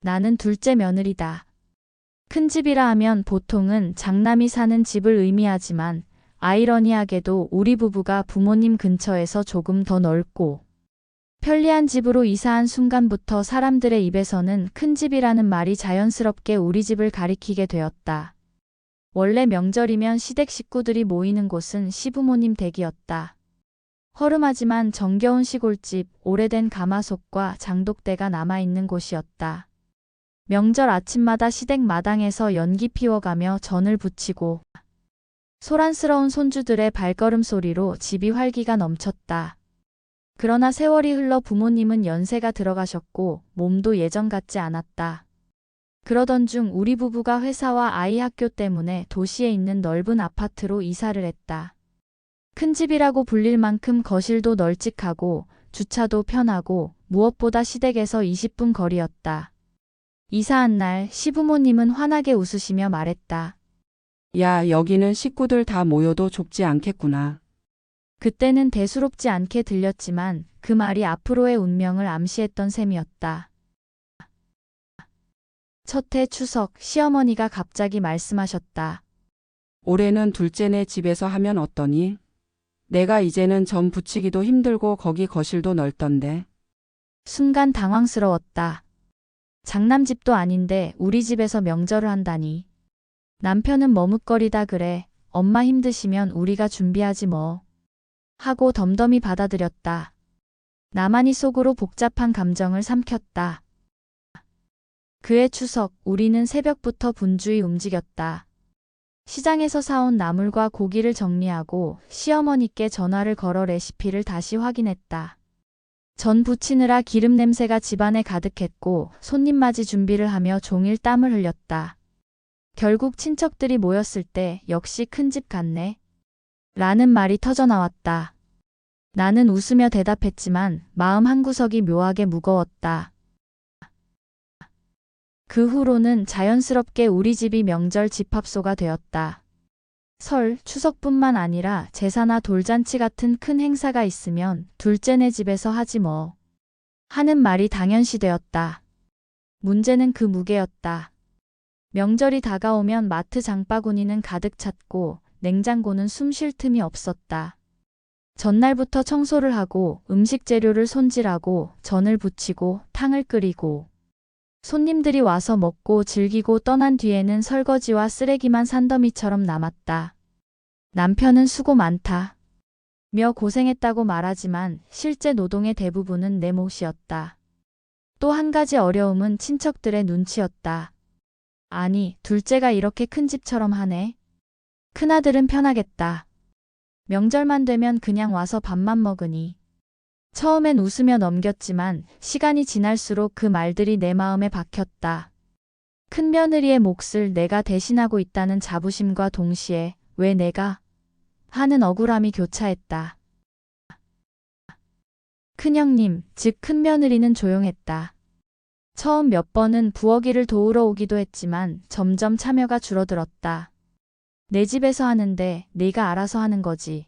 나는 둘째 며느리다. 큰 집이라 하면 보통은 장남이 사는 집을 의미하지만 아이러니하게도 우리 부부가 부모님 근처에서 조금 더 넓고 편리한 집으로 이사한 순간부터 사람들의 입에서는 큰 집이라는 말이 자연스럽게 우리 집을 가리키게 되었다. 원래 명절이면 시댁 식구들이 모이는 곳은 시부모님 댁이었다. 허름하지만 정겨운 시골집, 오래된 가마솥과 장독대가 남아있는 곳이었다. 명절 아침마다 시댁 마당에서 연기 피워가며 전을 부치고 소란스러운 손주들의 발걸음 소리로 집이 활기가 넘쳤다. 그러나 세월이 흘러 부모님은 연세가 들어가셨고 몸도 예전 같지 않았다. 그러던 중 우리 부부가 회사와 아이 학교 때문에 도시에 있는 넓은 아파트로 이사를 했다. 큰 집이라고 불릴 만큼 거실도 널찍하고 주차도 편하고 무엇보다 시댁에서 20분 거리였다. 이사한 날 시부모님은 환하게 웃으시며 말했다. 야, 여기는 식구들 다 모여도 좁지 않겠구나. 그때는 대수롭지 않게 들렸지만 그 말이 앞으로의 운명을 암시했던 셈이었다. 첫 해 추석 시어머니가 갑자기 말씀하셨다. 올해는 둘째네 집에서 하면 어떠니? 내가 이제는 전 부치기도 힘들고 거기 거실도 넓던데. 순간 당황스러웠다. 장남집도 아닌데 우리 집에서 명절을 한다니. 남편은 머뭇거리다 그래. 엄마 힘드시면 우리가 준비하지 뭐. 하고 덤덤히 받아들였다. 나만이 속으로 복잡한 감정을 삼켰다. 그해 추석 우리는 새벽부터 분주히 움직였다. 시장에서 사온 나물과 고기를 정리하고 시어머니께 전화를 걸어 레시피를 다시 확인했다. 전 부치느라 기름 냄새가 집안에 가득했고 손님 맞이 준비를 하며 종일 땀을 흘렸다. 결국 친척들이 모였을 때 역시 큰 집 같네. 라는 말이 터져나왔다. 나는 웃으며 대답했지만 마음 한구석이 묘하게 무거웠다. 그 후로는 자연스럽게 우리 집이 명절 집합소가 되었다. 설, 추석뿐만 아니라 제사나 돌잔치 같은 큰 행사가 있으면 둘째네 집에서 하지 뭐. 하는 말이 당연시되었다. 문제는 그 무게였다. 명절이 다가오면 마트 장바구니는 가득 찼고 냉장고는 숨 쉴 틈이 없었다. 전날부터 청소를 하고 음식 재료를 손질하고 전을 부치고 탕을 끓이고 손님들이 와서 먹고 즐기고 떠난 뒤에는 설거지와 쓰레기만 산더미처럼 남았다. 남편은 수고 많다. 며 고생했다고 말하지만 실제 노동의 대부분은 내 몫이었다. 또 한 가지 어려움은 친척들의 눈치였다. 아니, 둘째가 이렇게 큰 집처럼 하네. 큰아들은 편하겠다. 명절만 되면 그냥 와서 밥만 먹으니. 처음엔 웃으며 넘겼지만 시간이 지날수록 그 말들이 내 마음에 박혔다. 큰며느리의 몫을 내가 대신하고 있다는 자부심과 동시에 왜 내가 하는 억울함이 교차했다. 큰형님, 즉 큰며느리는 조용했다. 처음 몇 번은 부엌일을 도우러 오기도 했지만 점점 참여가 줄어들었다. 내 집에서 하는데 네가 알아서 하는 거지.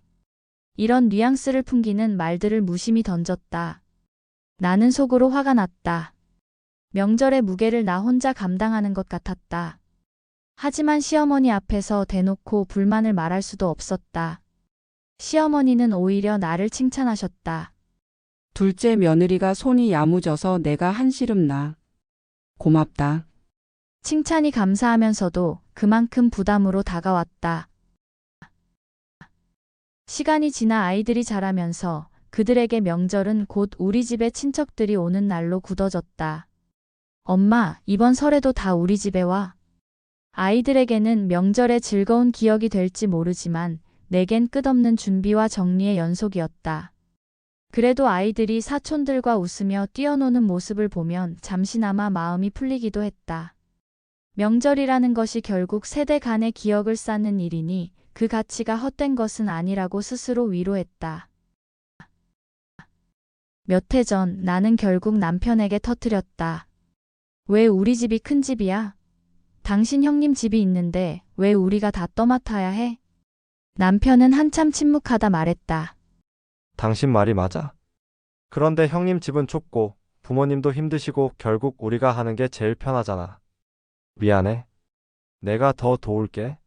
이런 뉘앙스를 풍기는 말들을 무심히 던졌다. 나는 속으로 화가 났다. 명절의 무게를 나 혼자 감당하는 것 같았다. 하지만 시어머니 앞에서 대놓고 불만을 말할 수도 없었다. 시어머니는 오히려 나를 칭찬하셨다. 둘째 며느리가 손이 야무져서 내가 한시름 나. 고맙다. 칭찬이 감사하면서도 그만큼 부담으로 다가왔다. 시간이 지나 아이들이 자라면서 그들에게 명절은 곧 우리 집에 친척들이 오는 날로 굳어졌다. 엄마, 이번 설에도 다 우리 집에 와. 아이들에게는 명절의 즐거운 기억이 될지 모르지만 내겐 끝없는 준비와 정리의 연속이었다. 그래도 아이들이 사촌들과 웃으며 뛰어노는 모습을 보면 잠시나마 마음이 풀리기도 했다. 명절이라는 것이 결국 세대 간의 기억을 쌓는 일이니 그 가치가 헛된 것은 아니라고 스스로 위로했다. 몇 해 전 나는 결국 남편에게 터뜨렸다. 왜 우리 집이 큰 집이야? 당신 형님 집이 있는데 왜 우리가 다 떠맡아야 해? 남편은 한참 침묵하다 말했다. 당신 말이 맞아. 그런데 형님 집은 좁고 부모님도 힘드시고 결국 우리가 하는 게 제일 편하잖아. 미안해. 내가 더 도울게.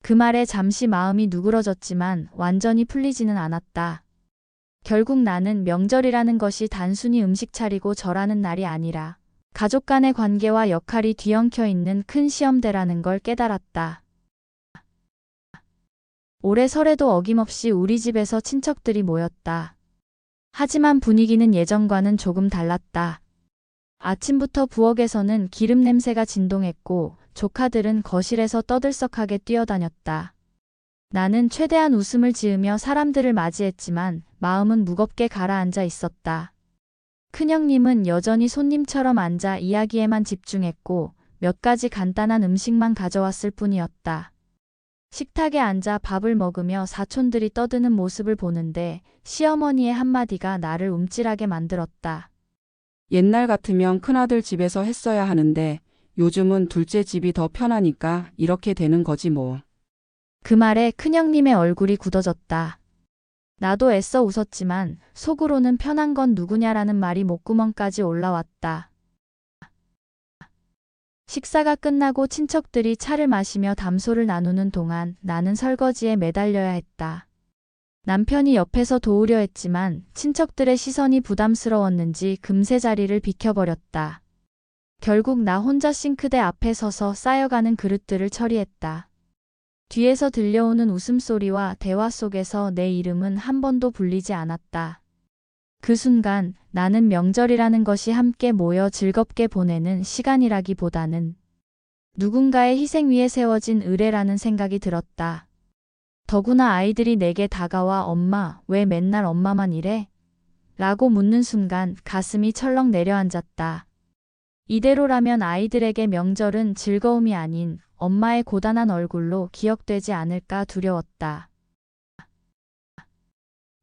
그 말에 잠시 마음이 누그러졌지만 완전히 풀리지는 않았다. 결국 나는 명절이라는 것이 단순히 음식 차리고 절하는 날이 아니라 가족 간의 관계와 역할이 뒤엉켜 있는 큰 시험대라는 걸 깨달았다. 올해 설에도 어김없이 우리 집에서 친척들이 모였다. 하지만 분위기는 예전과는 조금 달랐다. 아침부터 부엌에서는 기름 냄새가 진동했고 조카들은 거실에서 떠들썩하게 뛰어다녔다. 나는 최대한 웃음을 지으며 사람들을 맞이했지만 마음은 무겁게 가라앉아 있었다. 큰형님은 여전히 손님처럼 앉아 이야기에만 집중했고 몇 가지 간단한 음식만 가져왔을 뿐이었다. 식탁에 앉아 밥을 먹으며 사촌들이 떠드는 모습을 보는데 시어머니의 한마디가 나를 움찔하게 만들었다. 옛날 같으면 큰아들 집에서 했어야 하는데 요즘은 둘째 집이 더 편하니까 이렇게 되는 거지 뭐. 그 말에 큰형님의 얼굴이 굳어졌다. 나도 애써 웃었지만 속으로는 편한 건 누구냐라는 말이 목구멍까지 올라왔다. 식사가 끝나고 친척들이 차를 마시며 담소를 나누는 동안 나는 설거지에 매달려야 했다. 남편이 옆에서 도우려 했지만 친척들의 시선이 부담스러웠는지 금세 자리를 비켜버렸다. 결국 나 혼자 싱크대 앞에 서서 쌓여가는 그릇들을 처리했다. 뒤에서 들려오는 웃음소리와 대화 속에서 내 이름은 한 번도 불리지 않았다. 그 순간 나는 명절이라는 것이 함께 모여 즐겁게 보내는 시간이라기보다는 누군가의 희생 위에 세워진 의례라는 생각이 들었다. 더구나 아이들이 내게 다가와 엄마, 왜 맨날 엄마만 이래? 라고 묻는 순간 가슴이 철렁 내려앉았다. 이대로라면 아이들에게 명절은 즐거움이 아닌 엄마의 고단한 얼굴로 기억되지 않을까 두려웠다.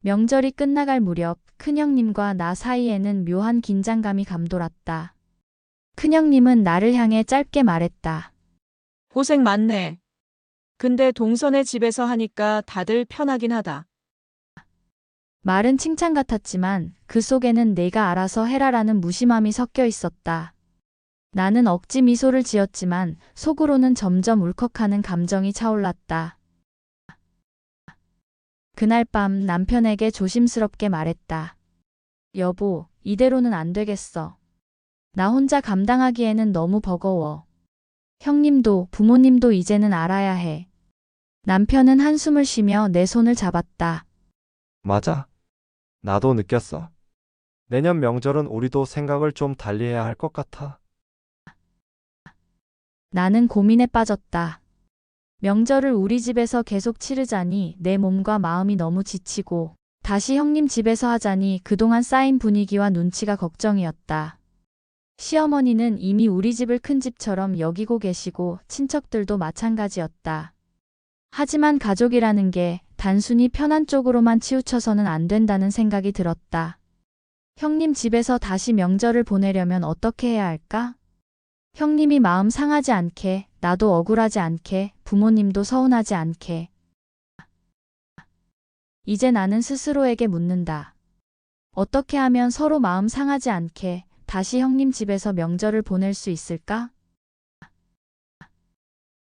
명절이 끝나갈 무렵 큰형님과 나 사이에는 묘한 긴장감이 감돌았다. 큰형님은 나를 향해 짧게 말했다. 고생 많네. 근데 동선의 집에서 하니까 다들 편하긴 하다. 말은 칭찬 같았지만 그 속에는 내가 알아서 해라라는 무심함이 섞여 있었다. 나는 억지 미소를 지었지만 속으로는 점점 울컥하는 감정이 차올랐다. 그날 밤 남편에게 조심스럽게 말했다. 여보, 이대로는 안 되겠어. 나 혼자 감당하기에는 너무 버거워. 형님도 부모님도 이제는 알아야 해. 남편은 한숨을 쉬며 내 손을 잡았다. 맞아. 나도 느꼈어. 내년 명절은 우리도 생각을 좀 달리 해야 할 것 같아. 나는 고민에 빠졌다. 명절을 우리 집에서 계속 치르자니 내 몸과 마음이 너무 지치고 다시 형님 집에서 하자니 그동안 쌓인 분위기와 눈치가 걱정이었다. 시어머니는 이미 우리 집을 큰 집처럼 여기고 계시고 친척들도 마찬가지였다. 하지만 가족이라는 게 단순히 편한 쪽으로만 치우쳐서는 안 된다는 생각이 들었다. 형님 집에서 다시 명절을 보내려면 어떻게 해야 할까? 형님이 마음 상하지 않게, 나도 억울하지 않게, 부모님도 서운하지 않게. 이제 나는 스스로에게 묻는다. 어떻게 하면 서로 마음 상하지 않게 다시 형님 집에서 명절을 보낼 수 있을까?